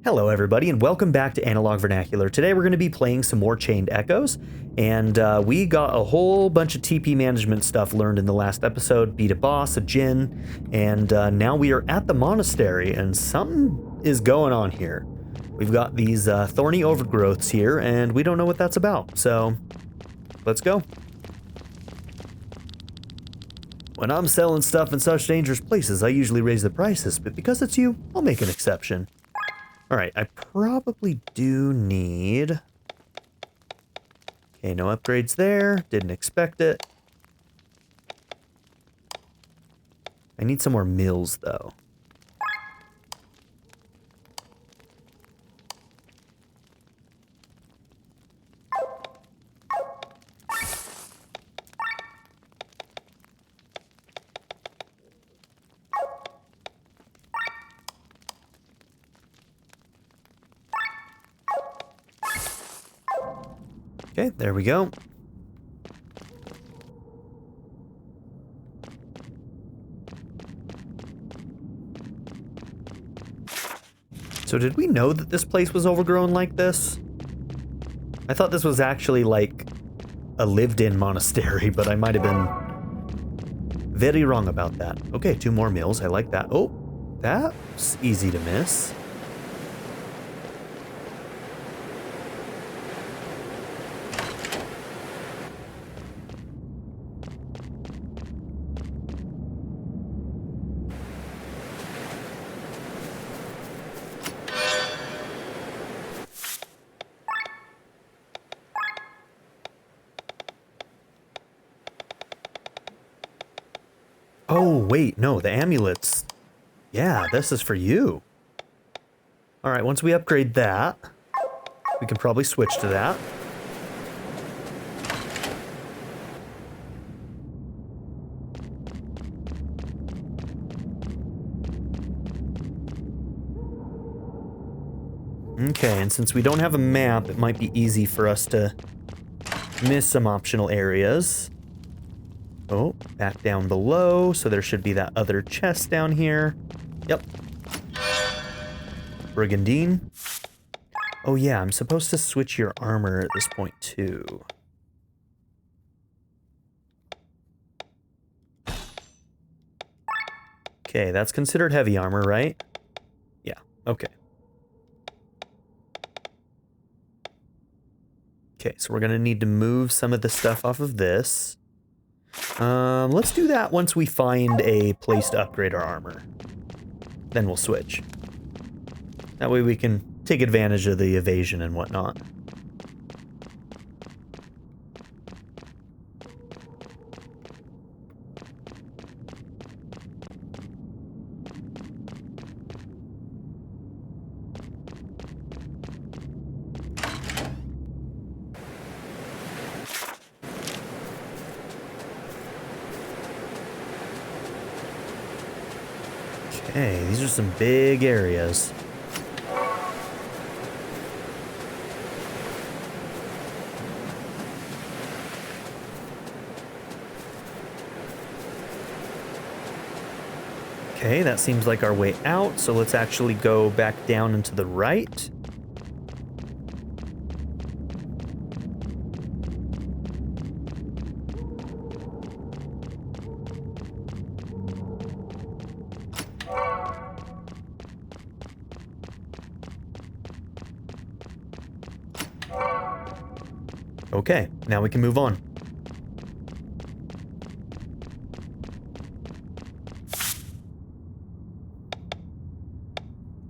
Hello everybody and welcome back to Analog Vernacular. Today we're going to be playing some more Chained Echoes, and we got a whole bunch of TP management stuff learned in the last episode, beat a boss, a djinn, and now we are at the Monastery and something is going on here. We've got these thorny overgrowths here and we don't know what that's about, so let's go. When I'm selling stuff in such dangerous places, I usually raise the prices, but because it's you, I'll make an exception. Alright, I probably do need... Okay, no upgrades there. Didn't expect it. I need some more mills, though. Okay, there we go. So did we know that this place was overgrown like this? I thought this was actually like a lived-in monastery, but I might have been very wrong about that. Okay, 2 more mills. I like that. Oh, that's easy to miss. Oh, wait, no, the amulets. Yeah, this is for you. Alright, once we upgrade that, we can probably switch to that. Okay, and since we don't have a map, it might be easy for us to miss some optional areas. Oh, back down below, so there should be that other chest down here. Yep. Brigandine. Oh yeah, I'm supposed to switch your armor at this point too. Okay, that's considered heavy armor, right? Yeah, okay. Okay, so we're gonna need to move some of the stuff off of this. Let's do that once we find a place to upgrade our armor. Then we'll switch. That way we can take advantage of the evasion and whatnot. Okay, these are some big areas. Okay, that seems like our way out, so let's actually go back down and to the right. Okay, now we can move on.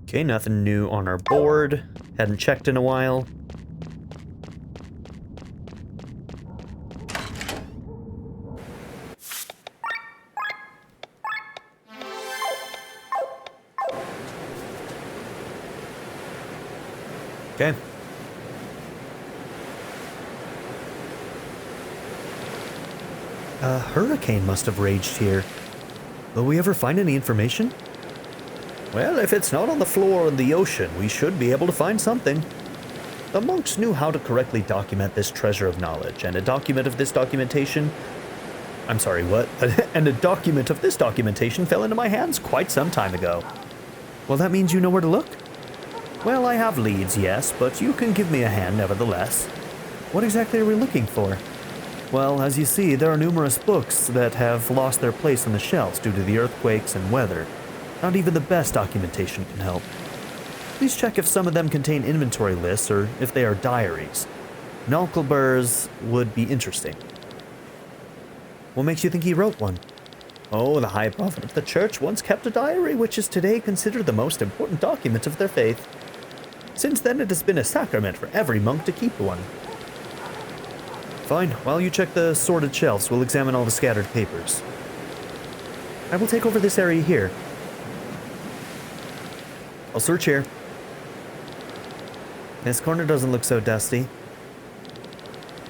Okay, nothing new on our board. Hadn't checked in a while. Okay. A hurricane must have raged here. Will we ever find any information? Well, if it's not on the floor in the ocean, we should be able to find something. The monks knew how to correctly document this treasure of knowledge, and a document of this documentation... I'm sorry, what? And a document of this documentation fell into my hands quite some time ago. Well, that means you know where to look? Well, I have leads, yes, but you can give me a hand nevertheless. What exactly are we looking for? Well, as you see, there are numerous books that have lost their place on the shelves due to the earthquakes and weather. Not even the best documentation can help. Please check if some of them contain inventory lists or if they are diaries. Nalkelbur's would be interesting. What makes you think he wrote one? Oh, the High Prophet of the Church once kept a diary, which is today considered the most important document of their faith. Since then, it has been a sacrament for every monk to keep one. Fine, while you check the sorted shelves, we'll examine all the scattered papers. I will take over this area here. I'll search here. This corner doesn't look so dusty.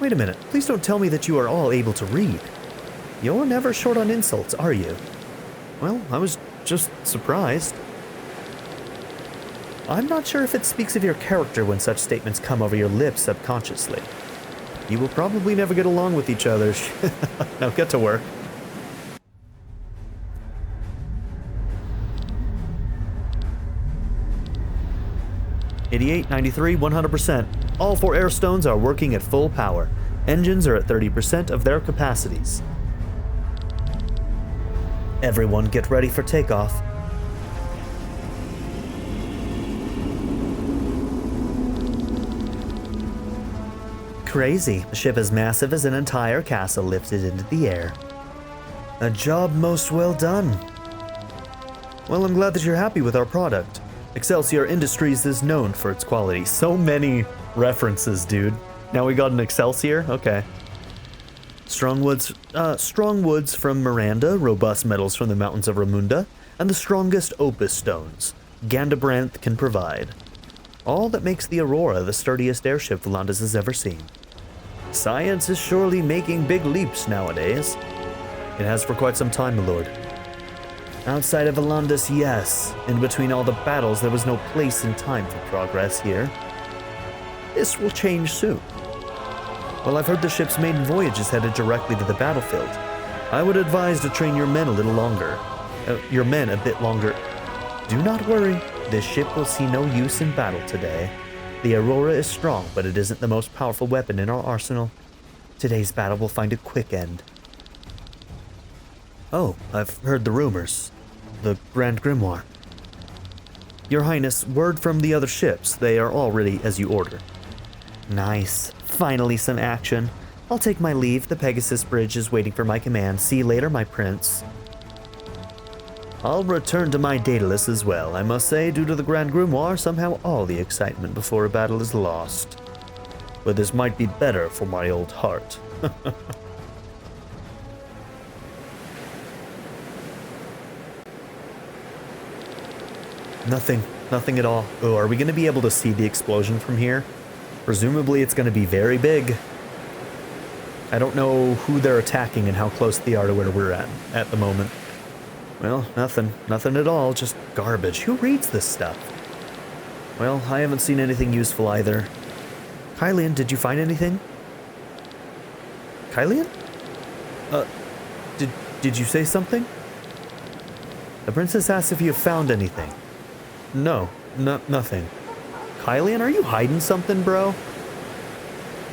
Wait a minute, please don't tell me that you are all able to read. You're never short on insults, are you? Well, I was just surprised. I'm not sure if it speaks of your character when such statements come over your lips subconsciously. You will probably never get along with each other. Now get to work. '88, 93, 100%. All 4 air stones are working at full power. Engines are at 30% of their capacities. Everyone get ready for takeoff. Crazy. The ship is massive as an entire castle lifted into the air. A job most well done. Well, I'm glad that you're happy with our product. Excelsior Industries is known for its quality. So many references, dude. Now we got an Excelsior? Okay. Strong woods from Miranda, robust metals from the mountains of Ramunda, and the strongest opus stones Gandabranth can provide. All that makes the Aurora the sturdiest airship Valandis has ever seen. Science is surely making big leaps nowadays. It has for quite some time, my lord. Outside of Valandis, yes. In between all the battles, there was no place and time for progress here. This will change soon. Well, I've heard the ship's maiden voyage is headed directly to the battlefield. I would advise to train your men a little longer. Your men a bit longer. Do not worry. This ship will see no use in battle today. The Aurora is strong, but it isn't the most powerful weapon in our arsenal. Today's battle will find a quick end. Oh, I've heard the rumors. The Grand Grimoire. Your Highness, word from the other ships. They are all ready as you order. Nice. Finally some action. I'll take my leave. The Pegasus Bridge is waiting for my command. See you later, my prince. I'll return to my Daedalus as well. I must say, due to the Grand Grimoire, somehow all the excitement before a battle is lost. But this might be better for my old heart. Nothing at all. Oh, are we going to be able to see the explosion from here? Presumably it's going to be very big. I don't know who they're attacking and how close they are to where we're at the moment. Well, nothing at all, just garbage. Who reads this stuff? Well, I haven't seen anything useful either. Kylian, did you find anything? Kylian? Did you say something? The princess asked if you have found anything. No, nothing. Kylian, are you hiding something, bro?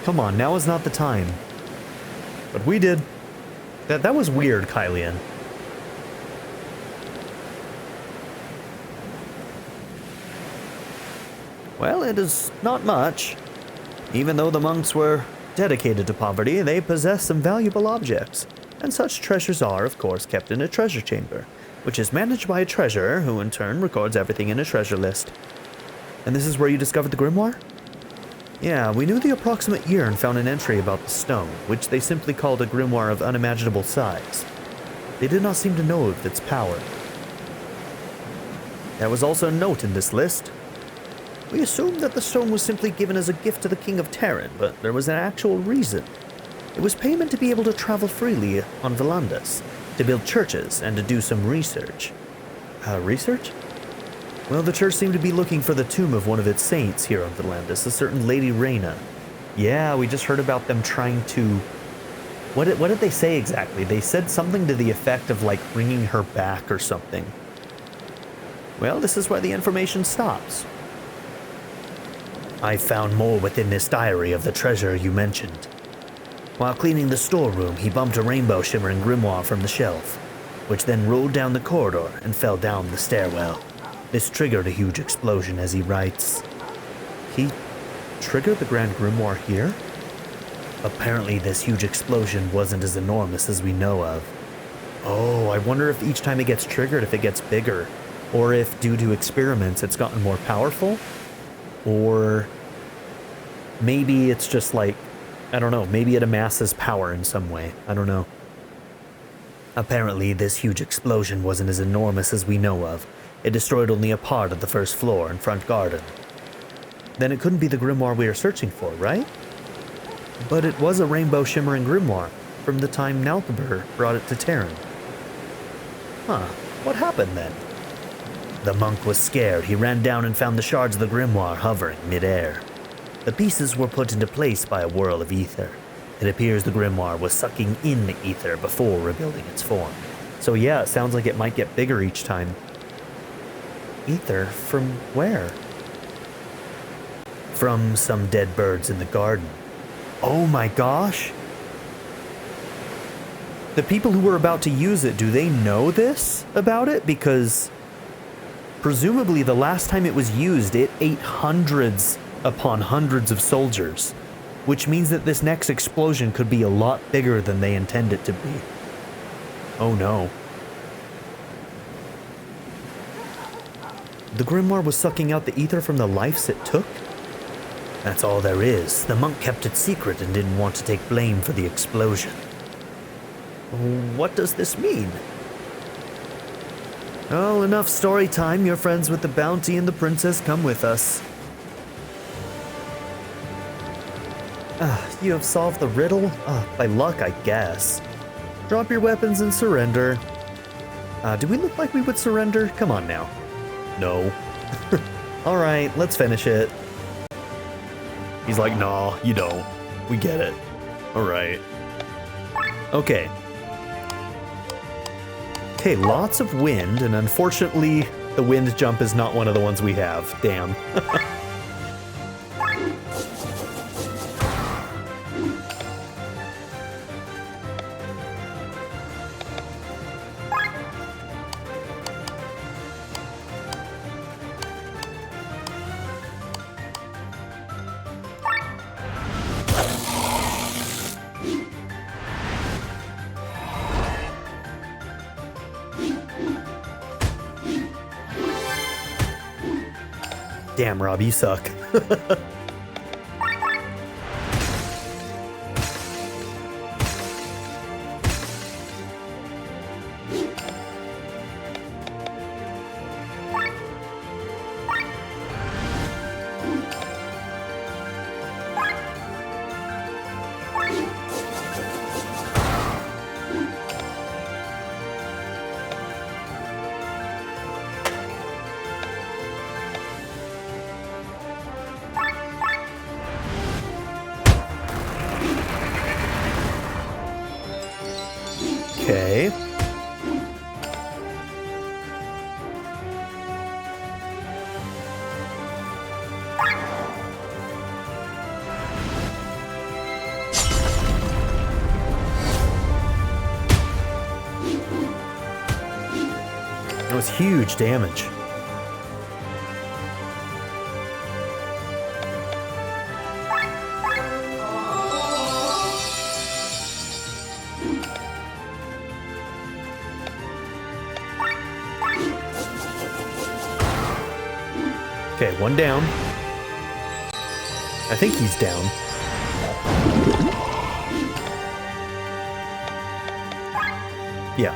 Come on, now is not the time. But we did. That was weird, Kylian. Well, it is not much. Even though the monks were dedicated to poverty, they possessed some valuable objects. And such treasures are, of course, kept in a treasure chamber, which is managed by a treasurer who in turn records everything in a treasure list. And this is where you discovered the grimoire? Yeah, we knew the approximate year and found an entry about the stone, which they simply called a grimoire of unimaginable size. They did not seem to know of its power. There was also a note in this list. We assumed that the stone was simply given as a gift to the King of Terran, but there was an actual reason. It was payment to be able to travel freely on Valandis, to build churches, and to do some research. Research? Well, the church seemed to be looking for the tomb of one of its saints here on Valandis, a certain Lady Reina. Yeah, we just heard about them trying to... What did they say exactly? They said something to the effect of, like, bringing her back or something. Well, this is where the information stops. I found more within this diary of the treasure you mentioned. While cleaning the storeroom, he bumped a rainbow-shimmering grimoire from the shelf, which then rolled down the corridor and fell down the stairwell. This triggered a huge explosion, as he writes. He triggered the Grand Grimoire here? Apparently this huge explosion wasn't as enormous as we know of. Oh, I wonder if each time it gets triggered, if it gets bigger. Or if, due to experiments, it's gotten more powerful. Or maybe it's just like, I don't know, maybe it amasses power in some way. I don't know. Apparently, this huge explosion wasn't as enormous as we know of. It destroyed only a part of the first floor and front garden. Then it couldn't be the grimoire we are searching for, right? But it was a rainbow-shimmering grimoire from the time Nalkabur brought it to Terran. Huh, what happened then? The monk was scared. He ran down and found the shards of the grimoire hovering mid-air. The pieces were put into place by a whirl of ether. It appears the grimoire was sucking in the ether before rebuilding its form. So yeah, it sounds like it might get bigger each time. Ether from where? From some dead birds in the garden. Oh my gosh! The people who were about to use it, do they know this about it? Because presumably the last time it was used, it ate hundreds upon hundreds of soldiers, which means that this next explosion could be a lot bigger than they intend it to be. Oh no. The grimoire was sucking out the ether from the lives it took? That's all there is. The monk kept it secret and didn't want to take blame for the explosion. What does this mean? Oh, enough story time. Your friends with the bounty and the princess come with us. You have solved the riddle? By luck, I guess. Drop your weapons and surrender. Do we look like we would surrender? Come on now. No. Alright, let's finish it. He's like, nah, you don't. We get it. Alright. Okay. Okay, lots of wind, and unfortunately, the wind jump is not one of the ones we have. Damn. Damn, Rob, you suck. Okay. That was huge damage. Okay, one down. I think he's down. Yeah.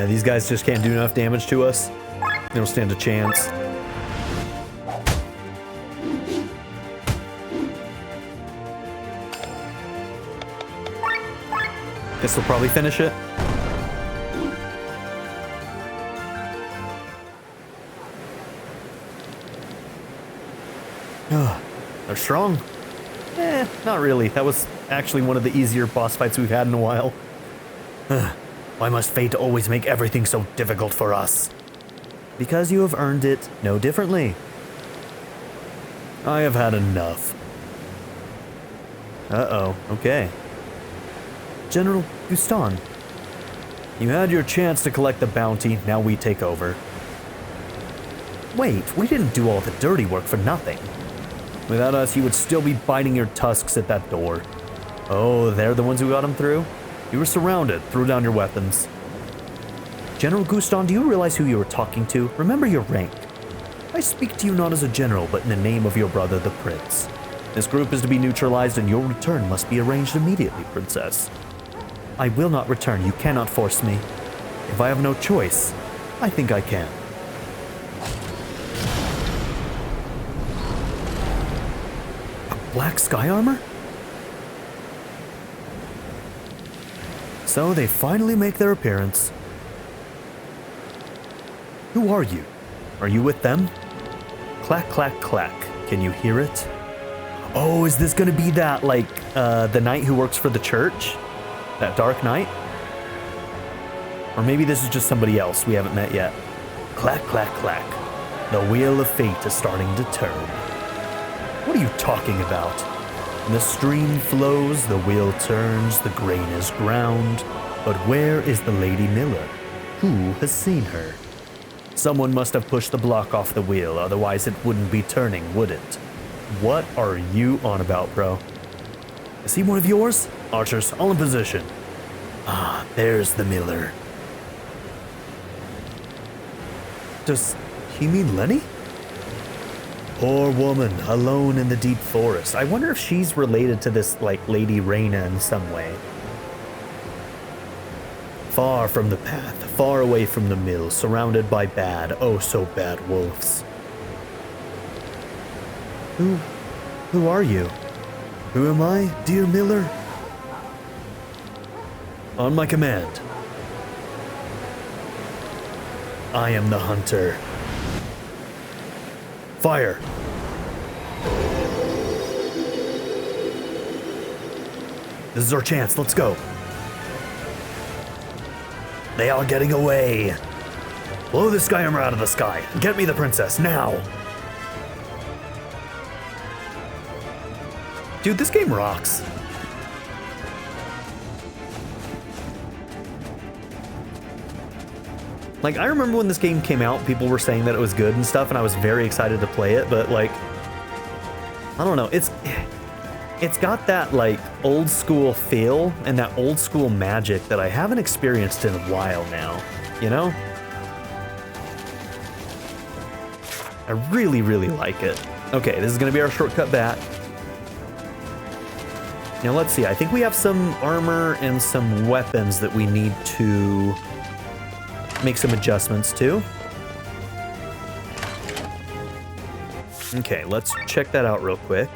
These guys just can't do enough damage to us. They don't stand a chance. Guess they'll probably finish it. They're strong. Not really. That was actually one of the easier boss fights we've had in a while. Why must fate always make everything so difficult for us? Because you have earned it no differently. I have had enough. Uh-oh, okay. General Guston, you had your chance to collect the bounty, now we take over. Wait, we didn't do all the dirty work for nothing. Without us, you would still be biting your tusks at that door. Oh, they're the ones who got him through? You were surrounded. Throw down your weapons. General Guston, do you realize who you were talking to? Remember your rank. I speak to you not as a general, but in the name of your brother, the prince. This group is to be neutralized, and your return must be arranged immediately, princess. I will not return. You cannot force me. If I have no choice, I think I can. Black sky armor? So they finally make their appearance. Who are you? Are you with them? Clack, clack, clack. Can you hear it? Oh, is this gonna be that, like, the knight who works for the church? That dark knight? Or maybe this is just somebody else we haven't met yet. Clack, clack, clack. The wheel of fate is starting to turn. What are you talking about? When the stream flows, the wheel turns, the grain is ground. But where is the Lady Miller? Who has seen her? Someone must have pushed the block off the wheel, otherwise it wouldn't be turning, would it? What are you on about, bro? Is he one of yours? Archers, all in position. Ah, there's the Miller. Does he mean Lenne? Poor woman, alone in the deep forest. I wonder if she's related to this, like, Lady Reina in some way. Far from the path, far away from the mill, surrounded by bad, oh so bad wolves. Who are you? Who am I, dear Miller? On my command. I am the hunter. Fire! This is our chance, let's go. They are getting away. Blow the sky armor out of the sky. Get me the princess, now! Dude, this game rocks. Like, I remember when this game came out, people were saying that it was good and stuff, and I was very excited to play it, but, like, I don't know, it's got that, like, old school feel and that old school magic that I haven't experienced in a while now, you know? I really, really like it. Okay, this is gonna be our shortcut back. Now, let's see, I think we have some armor and some weapons that we need to make some adjustments to. Okay, let's check that out real quick.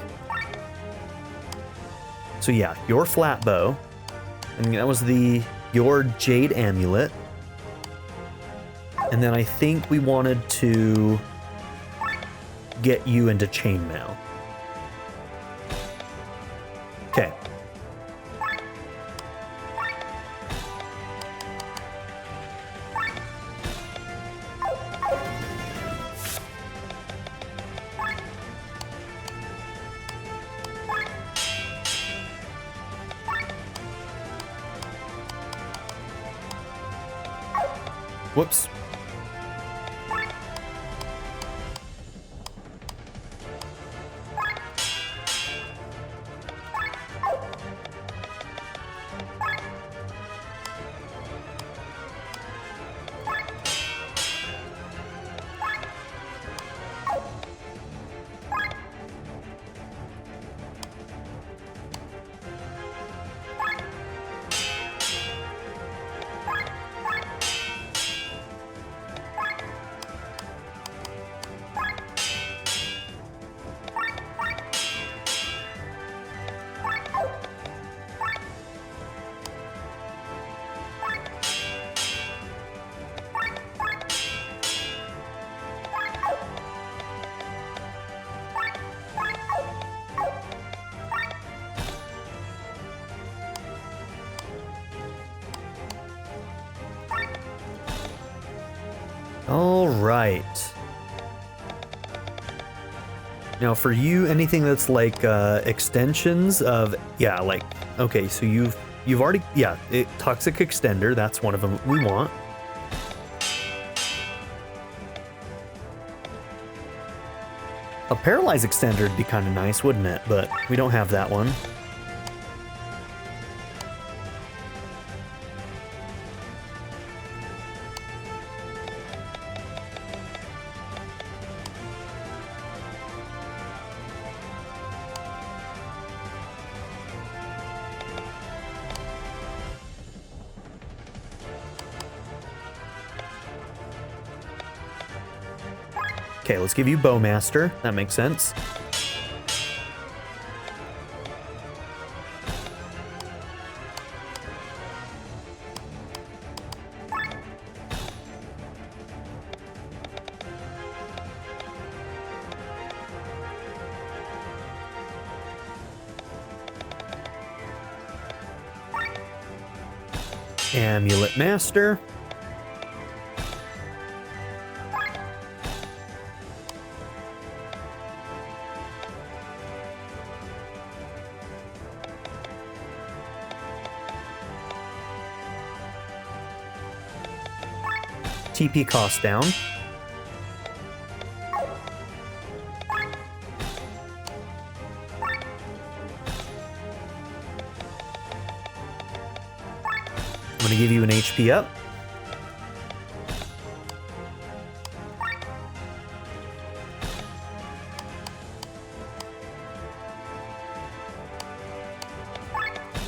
So yeah, your flat bow, and that was your jade amulet. And then I think we wanted to get you into chainmail. Okay. Whoops. All right. Now for you, anything that's like extensions of, yeah, like, okay, so you've already, yeah, toxic extender, that's one of them we want. A paralyze extender would be kind of nice, wouldn't it? But we don't have that one. Okay, let's give you Bowmaster. That makes sense. Amulet Master. TP cost down. I'm gonna give you an HP up.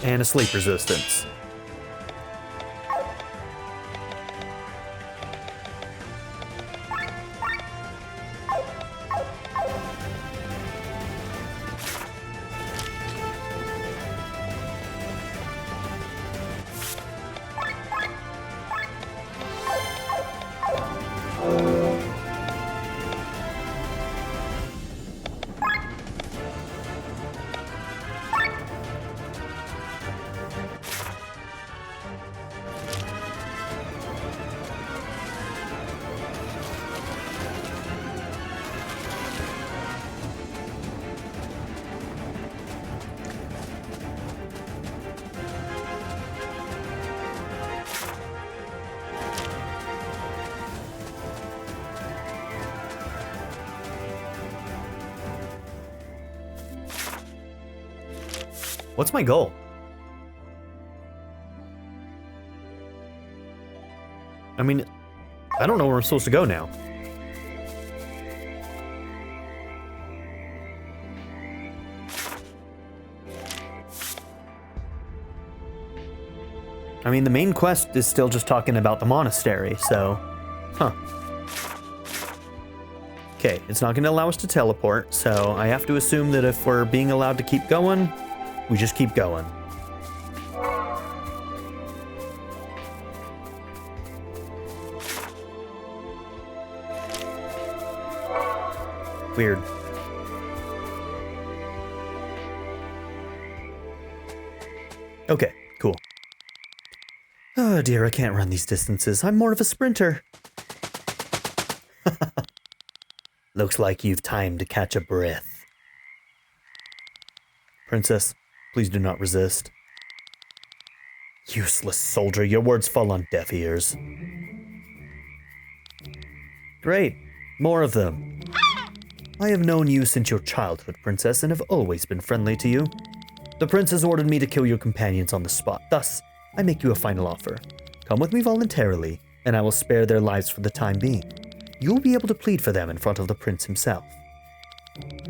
And a sleep resistance. What's my goal? I mean, I don't know where I'm supposed to go now. I mean, the main quest is still just talking about the monastery, so... Huh. Okay, it's not going to allow us to teleport, so I have to assume that if we're being allowed to keep going, we just keep going. Weird. Okay, cool. Oh dear, I can't run these distances. I'm more of a sprinter. Looks like you've time to catch a breath. Princess, please do not resist. Useless soldier, your words fall on deaf ears. Great, more of them. I have known you since your childhood, Princess, and have always been friendly to you. The prince has ordered me to kill your companions on the spot. Thus, I make you a final offer. Come with me voluntarily, and I will spare their lives for the time being. You will be able to plead for them in front of the prince himself.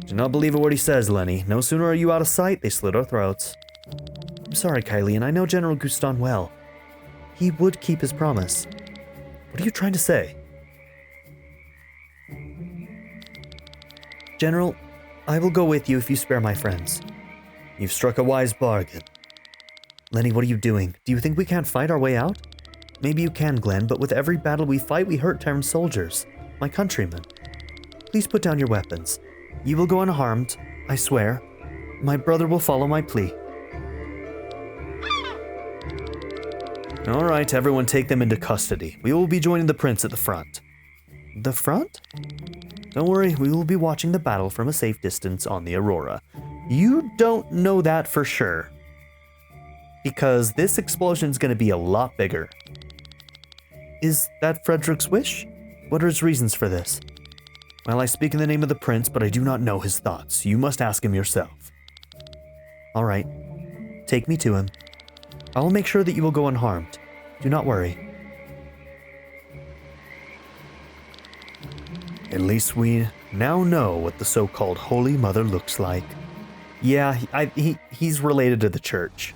Do not believe a word he says, Lenne. No sooner are you out of sight, they slit our throats. I'm sorry, Kylian. I know General Guston well. He would keep his promise. What are you trying to say? General, I will go with you if you spare my friends. You've struck a wise bargain. Lenne, what are you doing? Do you think we can't fight our way out? Maybe you can, Glenn, but with every battle we fight, we hurt Terran soldiers. My countrymen. Please put down your weapons. You will go unharmed, I swear. My brother will follow my plea. All right, everyone take them into custody. We will be joining the prince at the front. The front? Don't worry, we will be watching the battle from a safe distance on the Aurora. You don't know that for sure, because this explosion is going to be a lot bigger. Is that Frederick's wish? What are his reasons for this? Well, I speak in the name of the prince, but I do not know his thoughts. You must ask him yourself. All right, take me to him. I will make sure that you will go unharmed. Do not worry. At least we now know what the so-called Holy Mother looks like. Yeah, he's related to the church.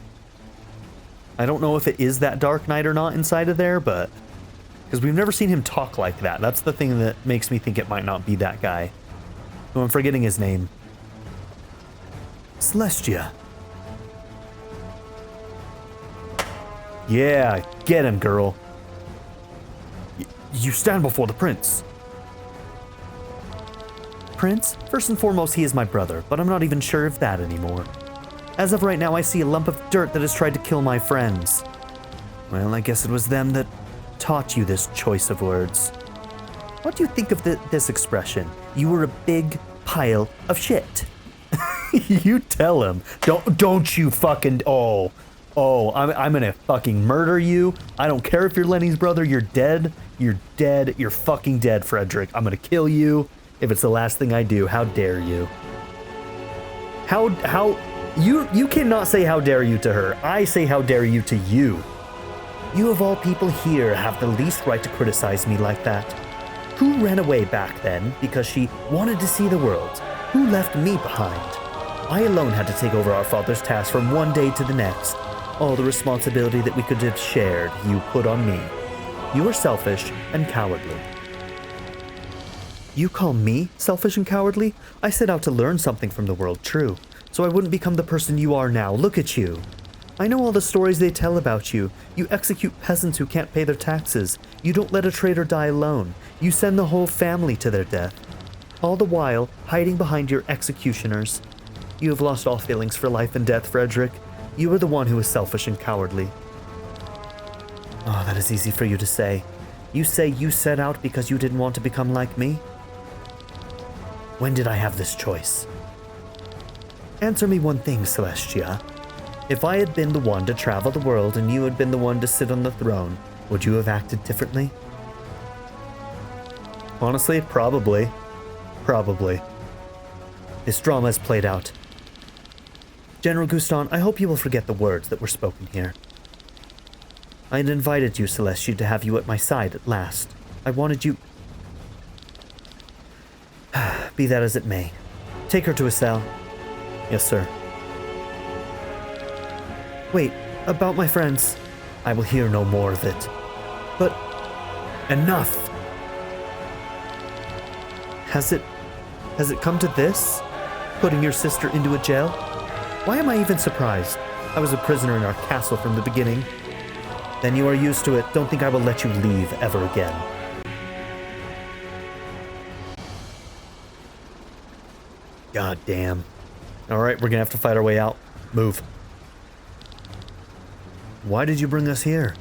I don't know if it is that Dark Knight or not inside of there, but... because we've never seen him talk like that. That's the thing that makes me think it might not be that guy. Oh, I'm forgetting his name. Celestia. Yeah, get him, girl. You stand before the prince. Prince? First and foremost, he is my brother, but I'm not even sure of that anymore. As of right now, I see a lump of dirt that has tried to kill my friends. Well, I guess it was them that taught you this choice of words. What do you think of this expression? You were a big pile of shit. You tell him. Don't you fucking... I'm gonna fucking murder you. I don't care if you're Lenny's brother. You're dead. You're dead. You're fucking dead, Frederick. I'm gonna kill you if it's the last thing I do. How dare you? You cannot say how dare you to her. I say how dare you to you. You of all people here have the least right to criticize me like that. Who ran away back then because she wanted to see the world? Who left me behind? I alone had to take over our father's task from one day to the next. All the responsibility that we could have shared, you put on me. You are selfish and cowardly. You call me selfish and cowardly? I set out to learn something from the world, true, so I wouldn't become the person you are now. Look at you. I know all the stories they tell about you. You execute peasants who can't pay their taxes. You don't let a traitor die alone. You send the whole family to their death. All the while, hiding behind your executioners. You have lost all feelings for life and death, Frederick. You are the one who is selfish and cowardly. Oh, that is easy for you to say. You say you set out because you didn't want to become like me? When did I have this choice? Answer me one thing, Celestia. If I had been the one to travel the world and you had been the one to sit on the throne, would you have acted differently? Honestly, probably. Probably. This drama is played out. General Guston, I hope you will forget the words that were spoken here. I had invited you, Celestia, to have you at my side at last. I wanted you... Be that as it may. Take her to a cell. Yes, sir. Wait, about my friends. I will hear no more of it. But... enough! Has it come to this? Putting your sister into a jail? Why am I even surprised? I was a prisoner in our castle from the beginning. Then you are used to it. Don't think I will let you leave ever again. God damn. Alright, we're gonna have to fight our way out. Move. Why did you bring us here?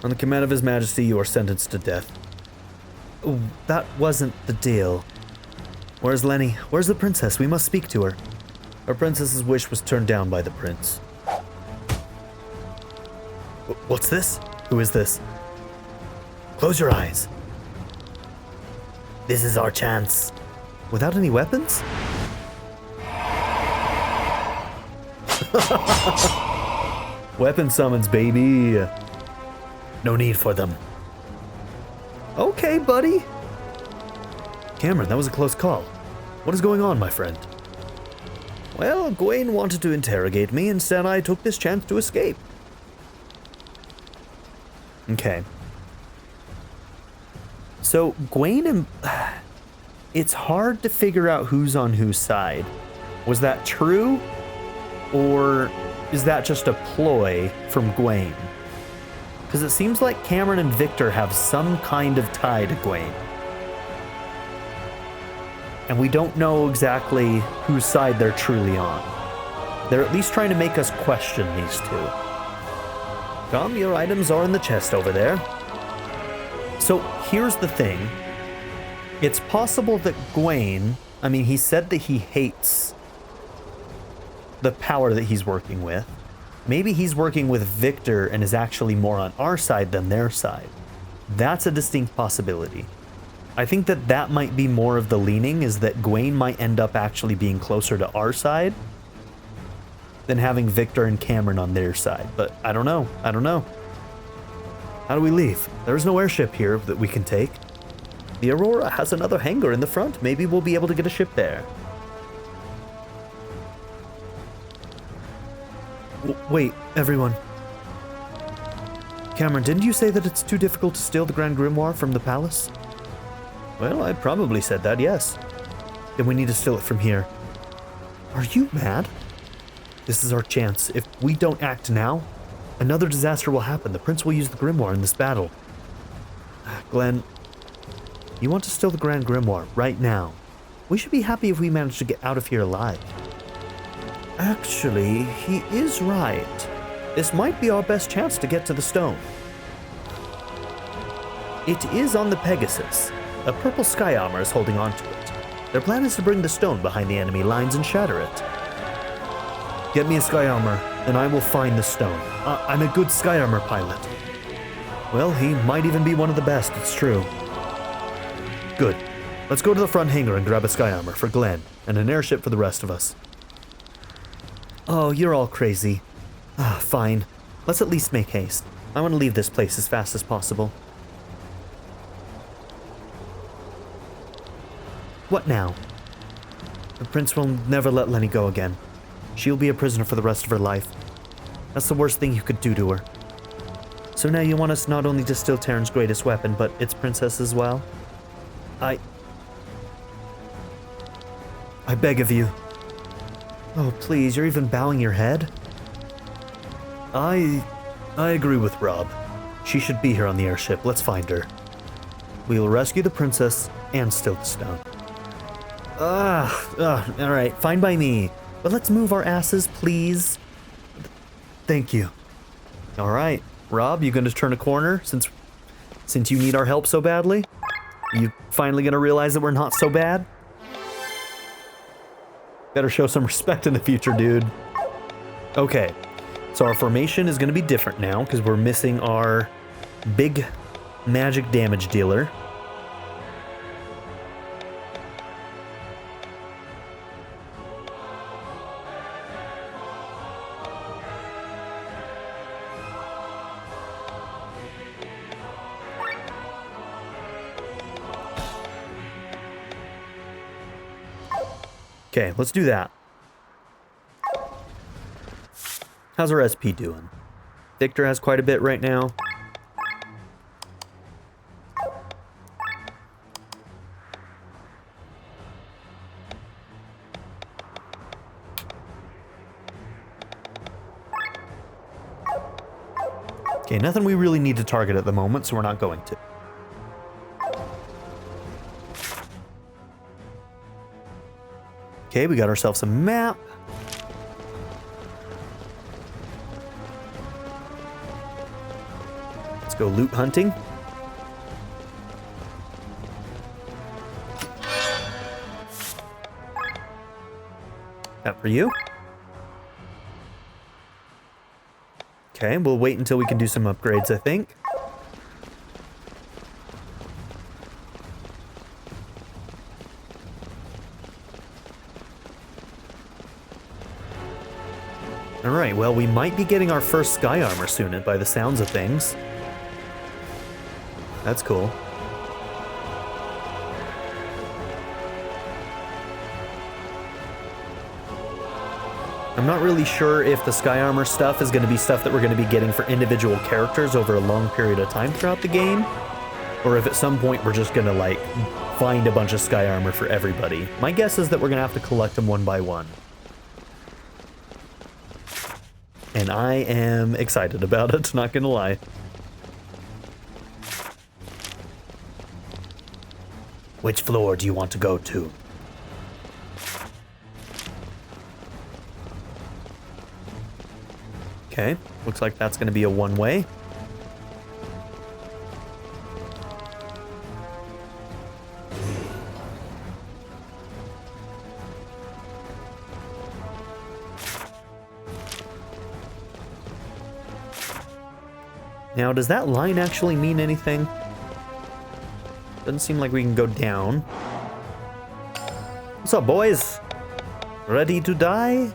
On the command of His Majesty, you are sentenced to death. Oh, that wasn't the deal. Where's Lenne? Where's the princess? We must speak to her. Our princess's wish was turned down by the prince. What's this? Who is this? Close your eyes. This is our chance. Without any weapons? Weapon summons, baby. No need for them. Okay, buddy. Cameron, that was a close call. What is going on, my friend? Well, Gawain wanted to interrogate me. Instead, I took this chance to escape. Okay. So, Gawain and... It's hard to figure out who's on whose side. Was that true? Or is that just a ploy from Gawain? Because it seems like Cameron and Victor have some kind of tie to Gawain. And we don't know exactly whose side they're truly on. They're at least trying to make us question these two. Come, your items are in the chest over there. So here's the thing. It's possible that Gwaine, I mean, he said that he hates the power that he's working with. Maybe he's working with Victor and is actually more on our side than their side. That's a distinct possibility. I think that that might be more of the leaning, is that Gwaine might end up actually being closer to our side than having Victor and Cameron on their side. But I don't know. I don't know. How do we leave? There's no airship here that we can take. The Aurora has another hangar in the front. Maybe we'll be able to get a ship there. Wait, everyone. Cameron, didn't you say that it's too difficult to steal the Grand Grimoire from the palace? Well, I probably said that, yes. Then we need to steal it from here. Are you mad? This is our chance. If we don't act now, another disaster will happen. The prince will use the grimoire in this battle. Glenn, you want to steal the Grand Grimoire right now. We should be happy if we manage to get out of here alive. Actually, he is right. This might be our best chance to get to the stone. It is on the Pegasus. A purple sky armor is holding on to it. Their plan is to bring the stone behind the enemy lines and shatter it. Get me a sky armor, and I will find the stone. I'm a good sky armor pilot. Well, he might even be one of the best, it's true. Good. Let's go to the front hangar and grab a sky armor for Glenn, and an airship for the rest of us. Oh, you're all crazy. Fine. Let's at least make haste. I want to leave this place as fast as possible. What now? The prince will never let Lenne go again. She'll be a prisoner for the rest of her life. That's the worst thing you could do to her. So now you want us not only to steal Terran's greatest weapon, but its princess as well? I beg of you. Oh, please, you're even bowing your head? I agree with Rob. She should be here on the airship. Let's find her. We will rescue the princess and steal the stone. Alright, fine by me. But let's move our asses, please. Thank you. Alright, Rob, you gonna turn a corner since you need our help so badly? You finally gonna realize that we're not so bad? Better show some respect in the future, dude. Okay, so our formation is gonna be different now because we're missing our big magic damage dealer. Okay, let's do that. How's our SP doing? Victor has quite a bit right now. Okay, nothing we really need to target at the moment, so we're not going to. Okay, we got ourselves a map. Let's go loot hunting. That for you. Okay, we'll wait until we can do some upgrades, I think. Alright, well, we might be getting our first sky armor soon, by the sounds of things. That's cool. I'm not really sure if the sky armor stuff is going to be stuff that we're going to be getting for individual characters over a long period of time throughout the game, or if at some point we're just going to, like, find a bunch of sky armor for everybody. My guess is that we're going to have to collect them one by one. And I am excited about it, not gonna lie. Which floor do you want to go to? Okay, looks like that's gonna be a one-way. Now, does that line actually mean anything? Doesn't seem like we can go down. What's up, boys? Ready to die?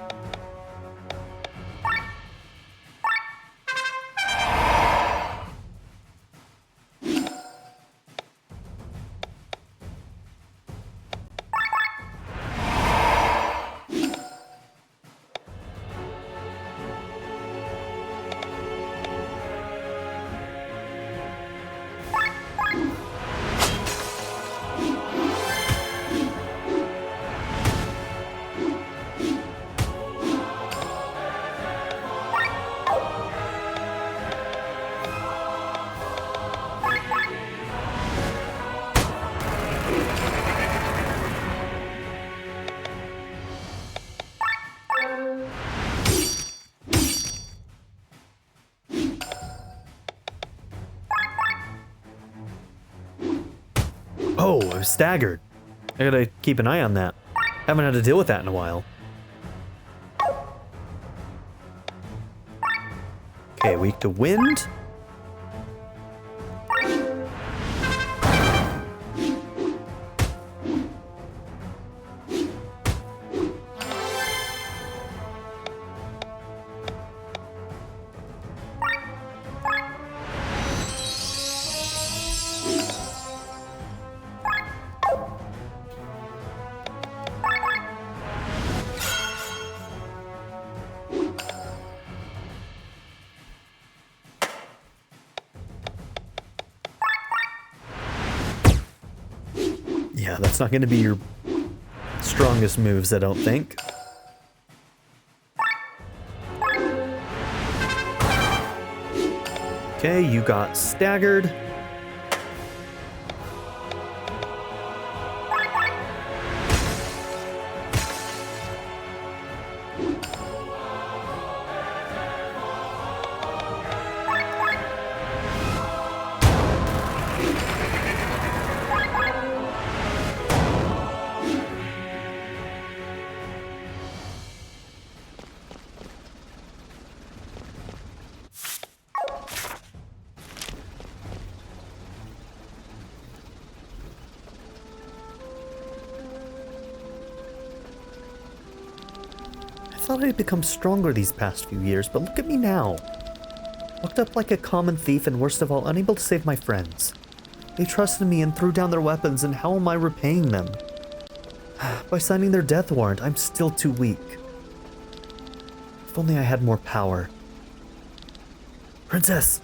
Oh, I was staggered. I gotta keep an eye on that. Haven't had to deal with that in a while. Okay, weak to wind. Yeah, that's not going to be your strongest moves, I don't think. Okay, you got staggered. I thought I'd become stronger these past few years, but look at me now. Locked up like a common thief and worst of all, unable to save my friends. They trusted me and threw down their weapons, and how am I repaying them? By signing their death warrant, I'm still too weak. If only I had more power. Princess!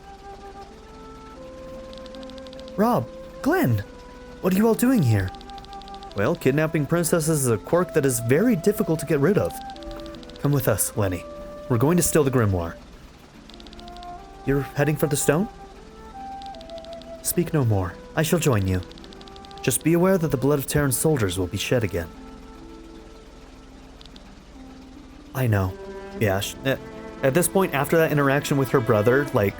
Rob! Glenn! What are you all doing here? Well, kidnapping princesses is a quirk that is very difficult to get rid of. Come with us, Lenne. We're going to steal the grimoire. You're heading for the stone? Speak no more. I shall join you. Just be aware that the blood of Terran soldiers will be shed again. I know. Yeah, at this point, after that interaction with her brother, like,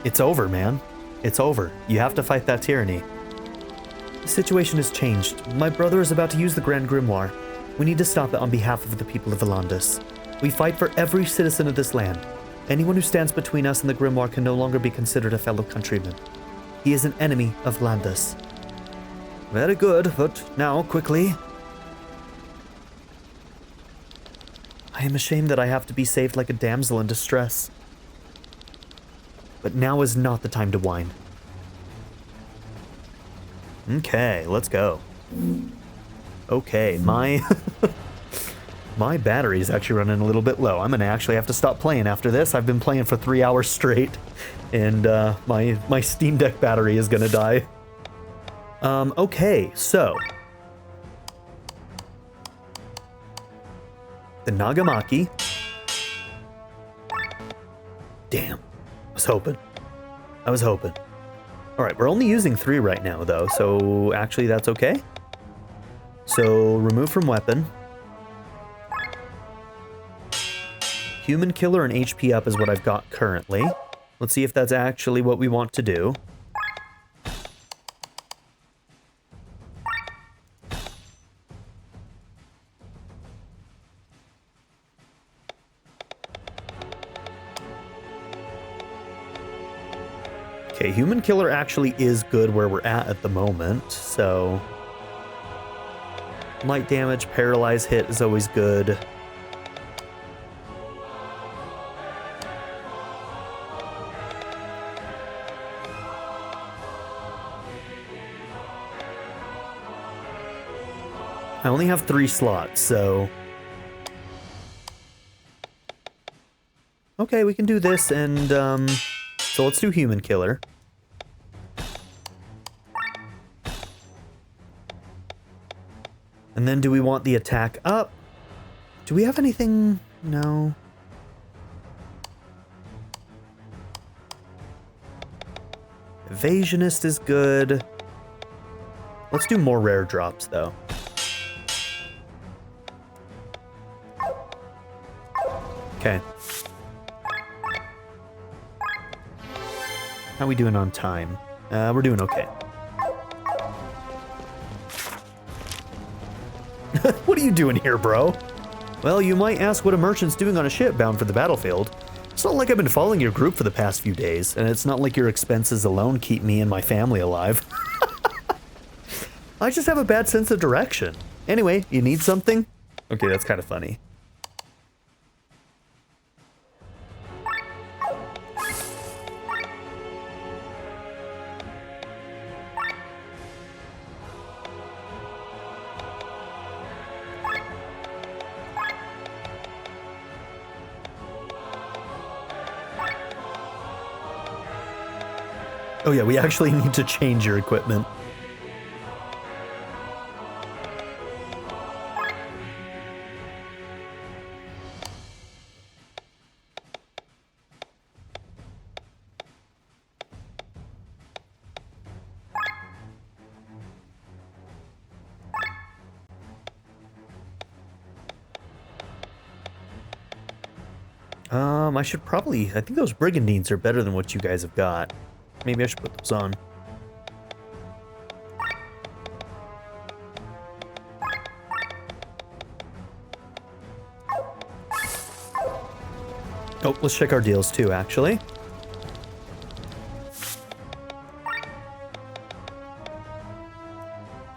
it's over, man. It's over. You have to fight that tyranny. The situation has changed. My brother is about to use the Grand Grimoire. We need to stop it on behalf of the people of Valandis. We fight for every citizen of this land. Anyone who stands between us and the Grimoire can no longer be considered a fellow countryman. He is an enemy of Valandis. Very good, but now, quickly. I am ashamed that I have to be saved like a damsel in distress. But now is not the time to whine. Okay, let's go. Okay, my my battery is actually running a little bit low. I'm gonna actually have to stop playing after this. I've been playing for 3 hours straight, and my Steam Deck battery is gonna die. Okay, so the Nagamaki. Damn, I was hoping. All right, we're only using 3 right now, though, so actually that's okay. So, remove from weapon. Human killer and HP up is what I've got currently. Let's see if that's actually what we want to do. Okay, human killer actually is good where we're at the moment, so... Light damage, paralyze hit is always good. I only have 3 slots, so... Okay, we can do this, and, so let's do human killer. And then do we want the attack up? Do we have anything? No. Evasionist is good. Let's do more rare drops, though. Okay. How we doing on time? We're doing okay. What are you doing here, bro? Well, you might ask what a merchant's doing on a ship bound for the battlefield. It's not like I've been following your group for the past few days, and it's not like your expenses alone keep me and my family alive. I just have a bad sense of direction. Anyway, you need something? Okay, that's kind of funny. Oh yeah, we actually need to change your equipment. I should probably... I think those brigandines are better than what you guys have got. Maybe I should put those on. Oh, let's check our deals too, actually.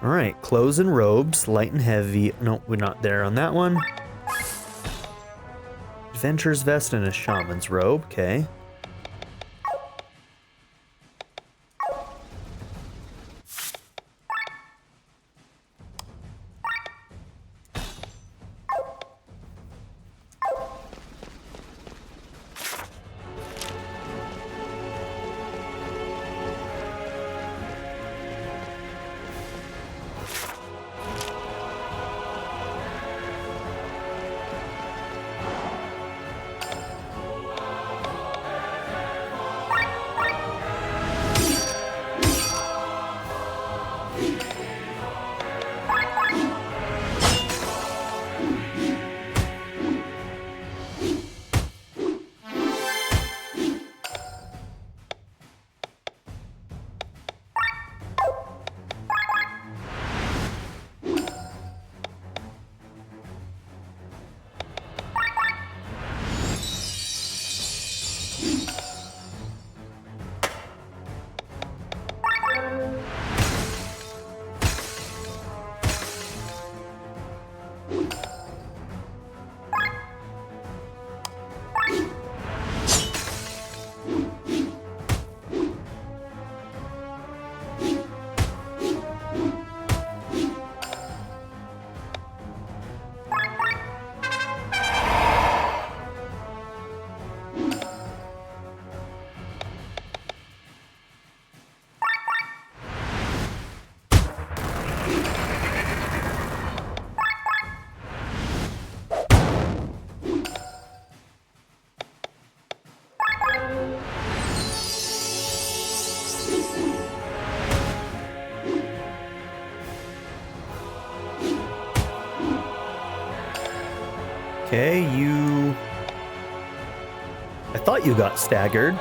Alright, clothes and robes, light and heavy. No, we're not there on that one. Adventurer's vest and a shaman's robe, okay. Okay, you... I thought you got staggered.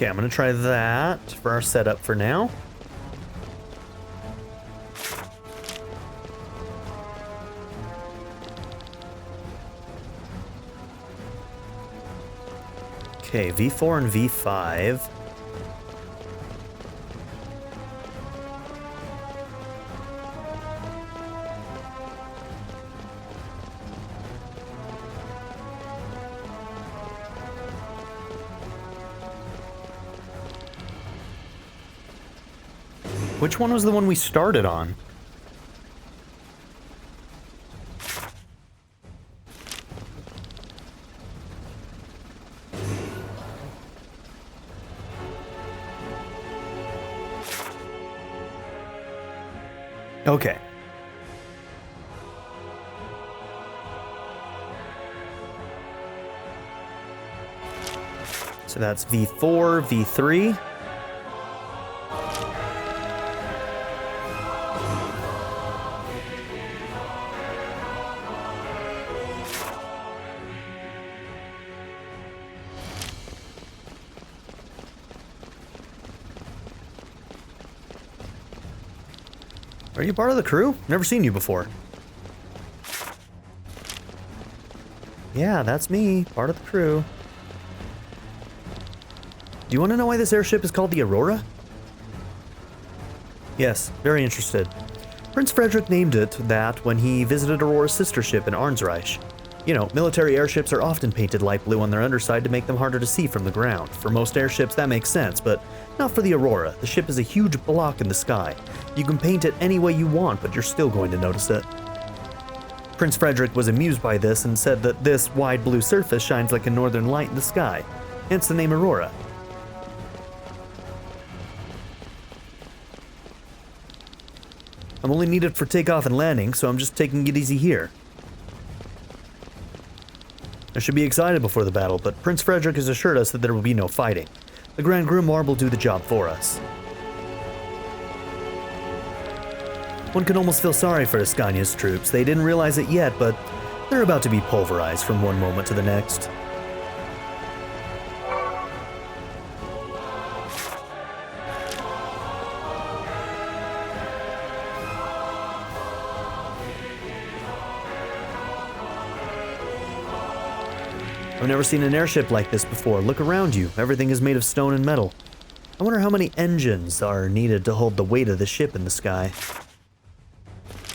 Okay, I'm gonna try that for our setup for now. Okay, V4 and V5. Which one was the one we started on? Okay. So that's V4, V3. Are you part of the crew? Never seen you before. Yeah, that's me, part of the crew. Do you want to know why this airship is called the Aurora? Yes, very interested. Prince Frederick named it that when he visited Aurora's sister ship in Arnsreich. You know, military airships are often painted light blue on their underside to make them harder to see from the ground. For most airships, that makes sense, but not for the Aurora. The ship is a huge block in the sky. You can paint it any way you want, but you're still going to notice it. Prince Frederick was amused by this and said that this wide blue surface shines like a northern light in the sky, hence the name Aurora. I'm only needed for takeoff and landing, so I'm just taking it easy here. I should be excited before the battle, but Prince Frederick has assured us that there will be no fighting. The Grand Grimoire will do the job for us. One can almost feel sorry for Ascania's troops. They didn't realize it yet, but they're about to be pulverized from one moment to the next. I've never seen an airship like this before. Look around you. Everything is made of stone and metal. I wonder how many engines are needed to hold the weight of the ship in the sky.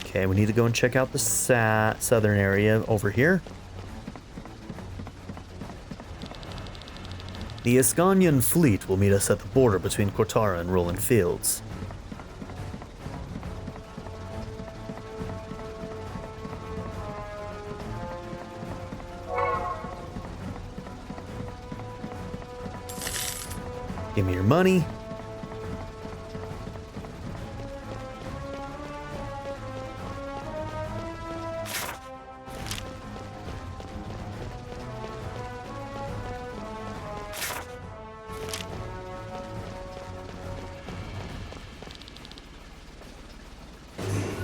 Okay, we need to go and check out the southern area over here. The Ascanian fleet will meet us at the border between Cortara and Roland Fields. Give me your money.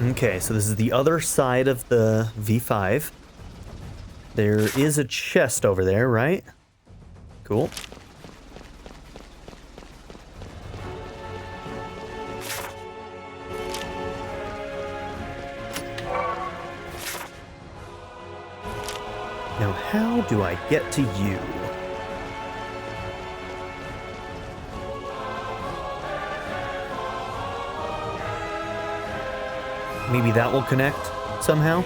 Okay, so this is the other side of the V5. There is a chest over there, right? Cool. Now, how do I get to you? Maybe that will connect somehow?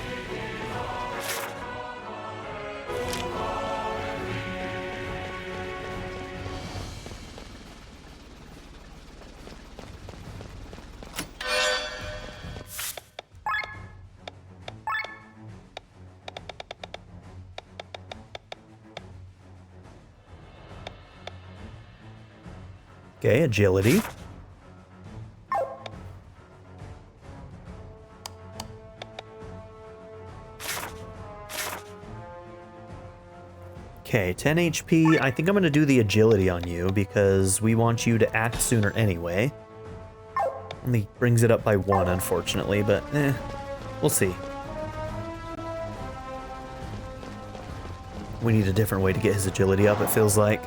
Okay, agility. Okay, 10 HP. I think I'm going to do the agility on you because we want you to act sooner anyway. Only brings it up by 1, unfortunately, but we'll see. We need a different way to get his agility up, it feels like.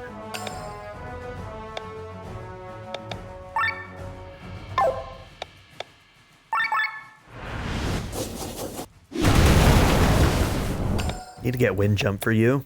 Need to get wind jump for you.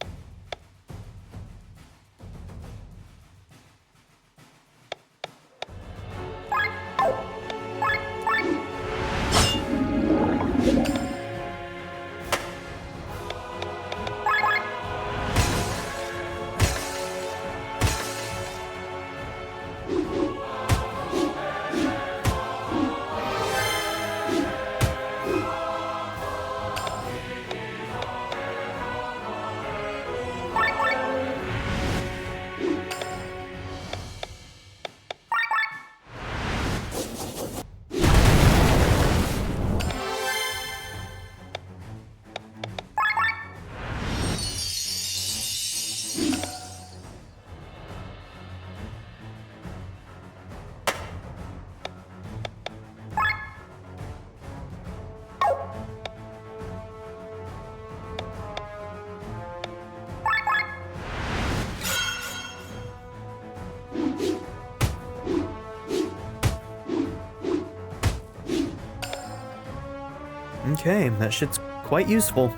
Okay, that shit's quite useful.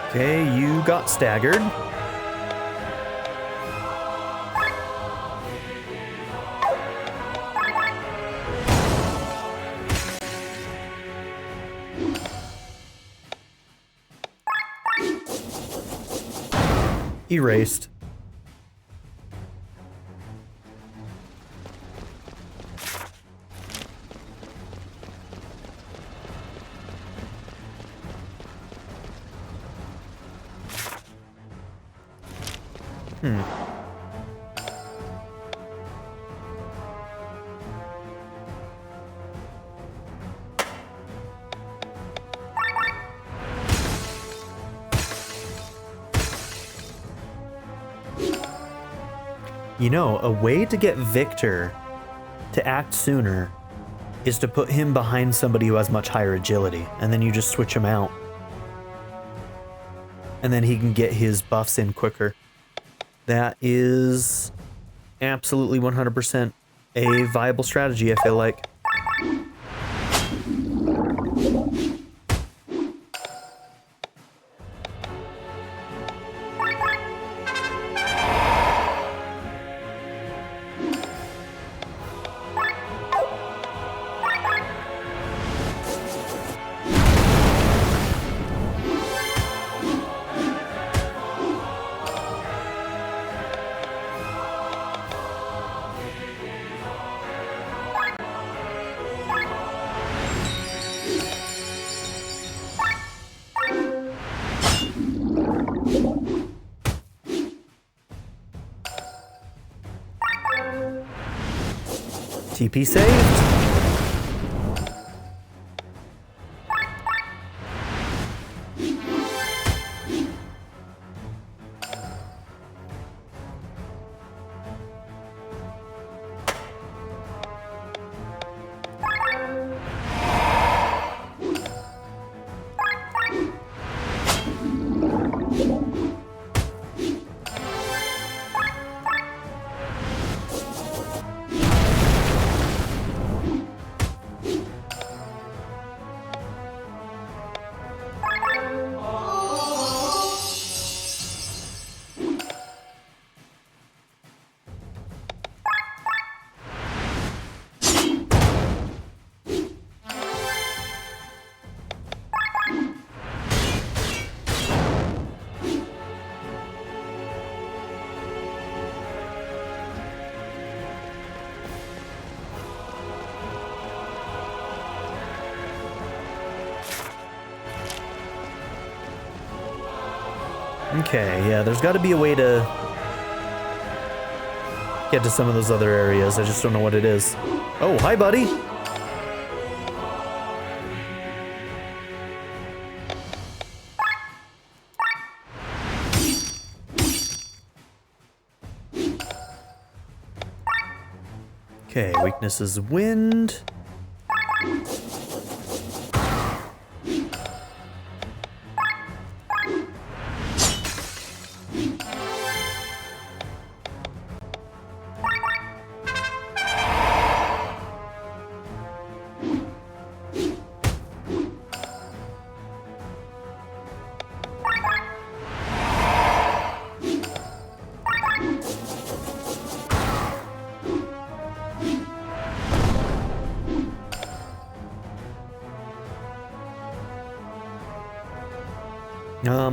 Okay, you got staggered. Erased. You know, a way to get Victor to act sooner is to put him behind somebody who has much higher agility, and then you just switch him out. And then he can get his buffs in quicker. That is absolutely 100% a viable strategy, I feel like. TP saved. Okay, yeah, there's got to be a way to get to some of those other areas. I just don't know what it is. Oh, hi, buddy. Okay, weakness is wind.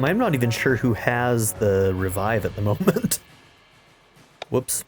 I'm not even sure who has the revive at the moment. Whoops.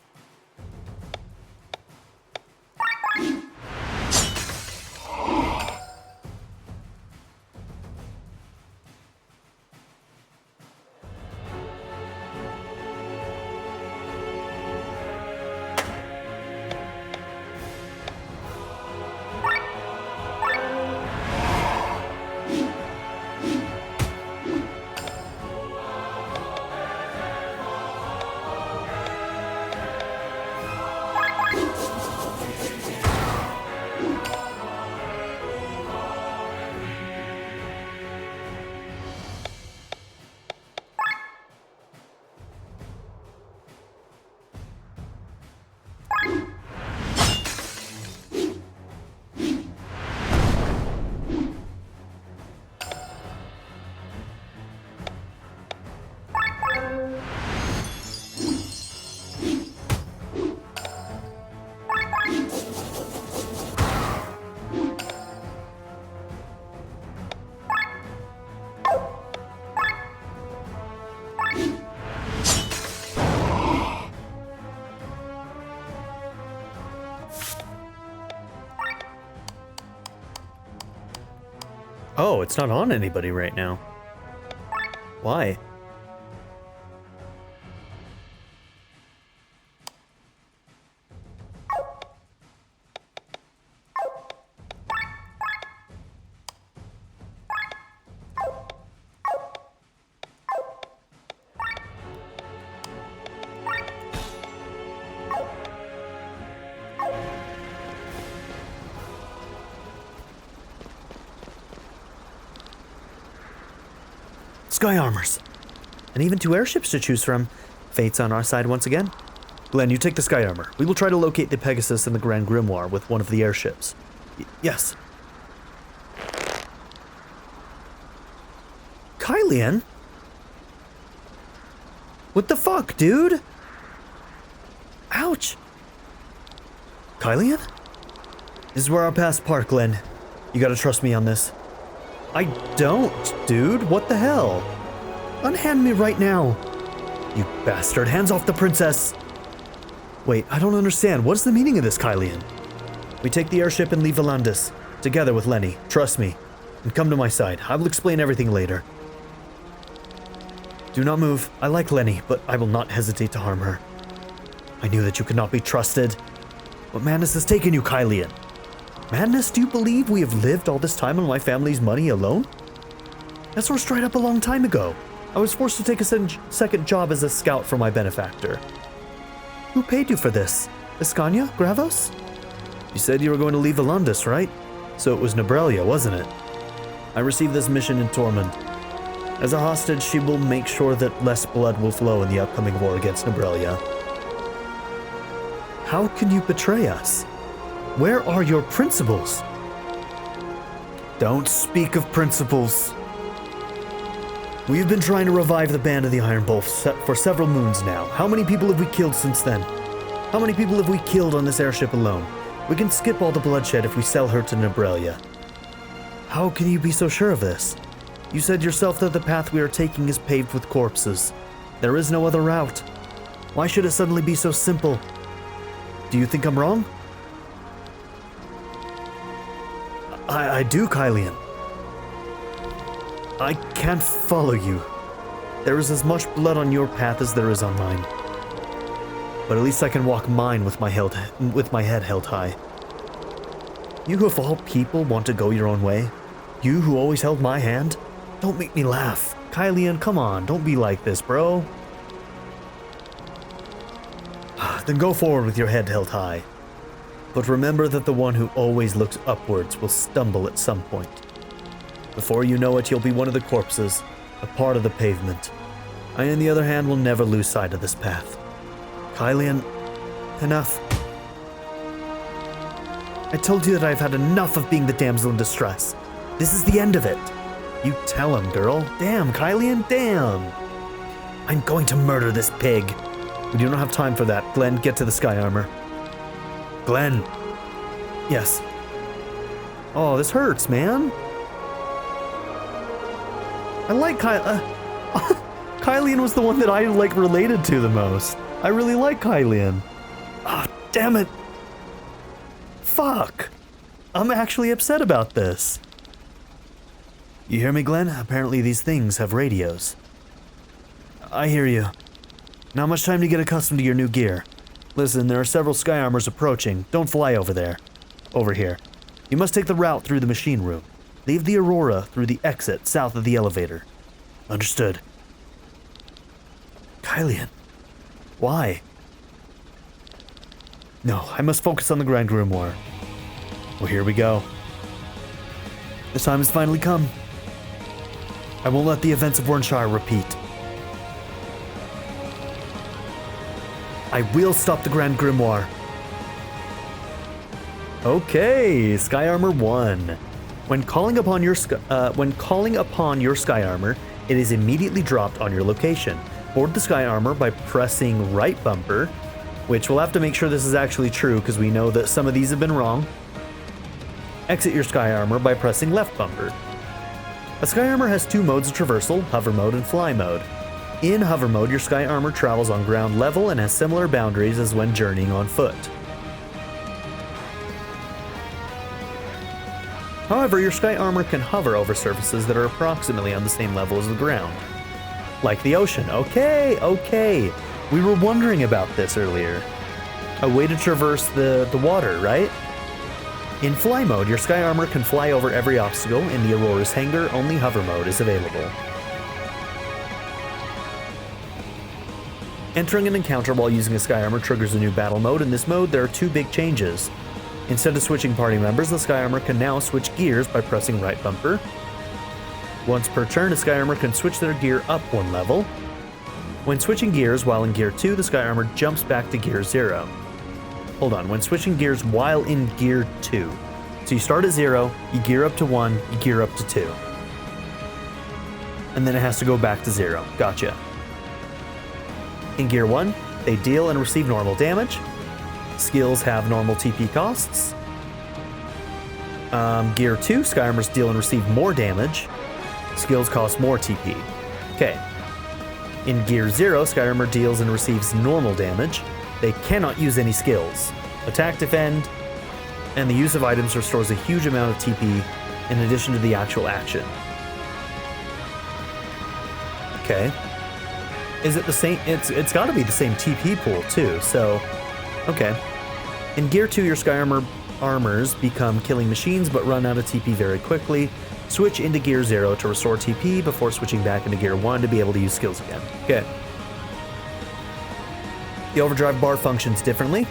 Oh, it's not on anybody right now. Why? Sky armors. And even 2 airships to choose from. Fate's on our side once again. Glenn, you take the sky armor. We will try to locate the Pegasus and the Grand Grimoire with one of the airships. Yes. Kylian? What the fuck, dude? Ouch. Kylian? This is where our paths part, Glenn. You gotta trust me on this. I don't, dude. What the hell? Unhand me right now. You bastard. Hands off the princess. Wait, I don't understand. What's the meaning of this, Kylian? We take the airship and leave Valandis, together with Lenne. Trust me. And come to my side. I will explain everything later. Do not move. I like Lenne, but I will not hesitate to harm her. I knew that you could not be trusted. What madness has taken you, Kylian? Madness, do you believe we have lived all this time on my family's money alone? That source dried up a long time ago. I was forced to take a second job as a scout for my benefactor. Who paid you for this? Escania? Gravos? You said you were going to leave Valandis, right? So it was Nebrelia, wasn't it? I received this mission in Tormund. As a hostage, she will make sure that less blood will flow in the upcoming war against Nebrelia. How can you betray us? Where are your principles? Don't speak of principles. We've been trying to revive the Band of the Iron Bowl for several moons now. How many people have we killed since then? How many people have we killed on this airship alone? We can skip all the bloodshed if we sell her to Nebrelia. How can you be so sure of this? You said yourself that the path we are taking is paved with corpses. There is no other route. Why should it suddenly be so simple? Do you think I'm wrong? I do, Kylian. I can't follow you. There is as much blood on your path as there is on mine. but at least I can walk mine with my head held high. You who of all people want to go your own way? You who always held my hand? Don't make me laugh. Kylian, come on, don't be like this, bro. Then go forward with your head held high. But remember that the one who always looks upwards will stumble at some point. Before you know it, you'll be one of the corpses, a part of the pavement. I, on the other hand, will never lose sight of this path. Kylian, enough. I told you that I've had enough of being the damsel in distress. This is the end of it. You tell him, girl. Damn, Kylian, damn. I'm going to murder this pig. We do not have time for that. Glenn, get to the sky armor. Glenn. Yes. Oh, this hurts, man. I like Kylian was the one that I, related to the most. I really like Kylian. Ah, oh, damn it. Fuck. I'm actually upset about this. You hear me, Glenn? Apparently these things have radios. I hear you. Not much time to get accustomed to your new gear. Listen, there are several sky armors approaching. Don't fly over there. Over here. You must take the route through the machine room. Leave the Aurora through the exit south of the elevator. Understood. Kylian. Why? No, I must focus on the Grand Grimoire. Well, here we go. The time has finally come. I won't let the events of Warnshire repeat. I will stop the Grand Grimoire. Okay, Sky Armor 1. When calling upon your sky armor, it is immediately dropped on your location. Board the Sky Armor by pressing right bumper, which we'll have to make sure this is actually true because we know that some of these have been wrong. Exit your Sky Armor by pressing left bumper. A Sky Armor has two modes of traversal, hover mode and fly mode. In hover mode, your Sky Armor travels on ground level and has similar boundaries as when journeying on foot. However, your Sky Armor can hover over surfaces that are approximately on the same level as the ground. Like the ocean. Okay. We were wondering about this earlier. A way to traverse the water, right? In fly mode, your Sky Armor can fly over every obstacle. In the Aurora's hangar, only hover mode is available. Entering an encounter while using a Sky Armor triggers a new battle mode. In this mode, there are two big changes. Instead of switching party members, the Sky Armor can now switch gears by pressing right bumper. Once per turn, a Sky Armor can switch their gear up one level. When switching gears while in Gear 2, the Sky Armor jumps back to Gear 0. Hold on, when switching gears while in Gear 2. So you start at 0, you gear up to 1, you gear up to 2. And then it has to go back to 0. Gotcha. In Gear 1, they deal and receive normal damage. Skills have normal TP costs. Gear 2, Sky Armors deal and receive more damage. Skills cost more TP. Okay. In Gear 0, Sky Armor deals and receives normal damage. They cannot use any skills. Attack, defend, and the use of items restores a huge amount of TP in addition to the actual action. Okay. Is it the same? It's got to be the same TP pool too, so... Okay. In Gear 2, your Sky Armors become killing machines but run out of TP very quickly. Switch into Gear 0 to restore TP before switching back into Gear 1 to be able to use skills again. Okay. The overdrive bar functions differently.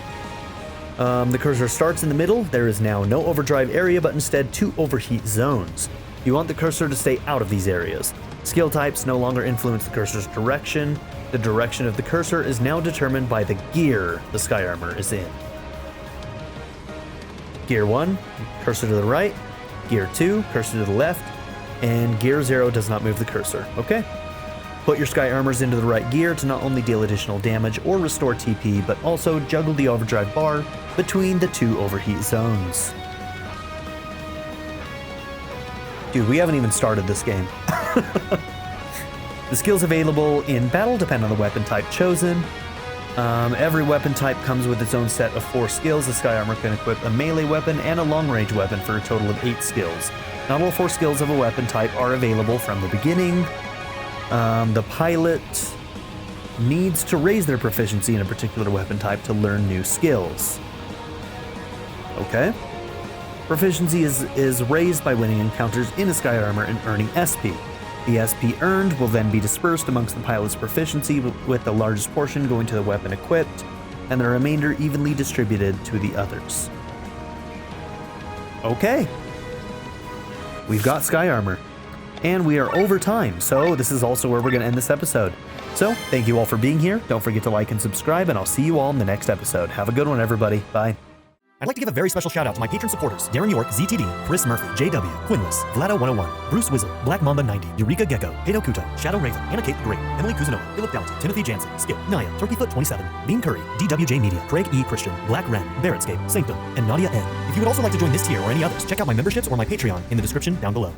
The cursor starts in the middle. There is now no overdrive area, but instead 2 overheat zones. You want the cursor to stay out of these areas. Skill types no longer influence the cursor's direction. The direction of the cursor is now determined by the gear the Sky Armor is in. Gear 1, cursor to the right. Gear 2, cursor to the left. And Gear 0 does not move the cursor. Okay. Put your Sky Armors into the right gear to not only deal additional damage or restore TP, but also juggle the overdrive bar between the 2 overheat zones. Dude, we haven't even started this game. The skills available in battle depend on the weapon type chosen. Every weapon type comes with its own set of 4 skills. The Sky Armor can equip a melee weapon and a long-range weapon for a total of 8 skills. Not all 4 skills of a weapon type are available from the beginning. The pilot needs to raise their proficiency in a particular weapon type to learn new skills. Okay. Proficiency is raised by winning encounters in a Sky Armor and earning SP. The SP earned will then be dispersed amongst the pilot's proficiency, with the largest portion going to the weapon equipped, and the remainder evenly distributed to the others. Okay. We've got Sky Armor. And we are over time, so this is also where we're going to end this episode. So, thank you all for being here. Don't forget to like and subscribe, and I'll see you all in the next episode. Have a good one, everybody. Bye. I'd like to give a very special shout out to my patron supporters: Darren York, ZTD, Chris Murphy, JW, Quinless, Vlado101, Bruce Wizzle, Black Mamba 90, Eureka Gecko, Hato Kuto, Shadow Raven, Anna Kate the Great, Emily Kuzanova, Philip Dalton, Timothy Jansen, Skip, Naya, Turkeyfoot 27, Bean Curry, DWJ Media, Craig E. Christian, Black Ren, Barrettscape, Sanctum, and Nadia N. If you would also like to join this tier or any others, check out my memberships or my Patreon in the description down below.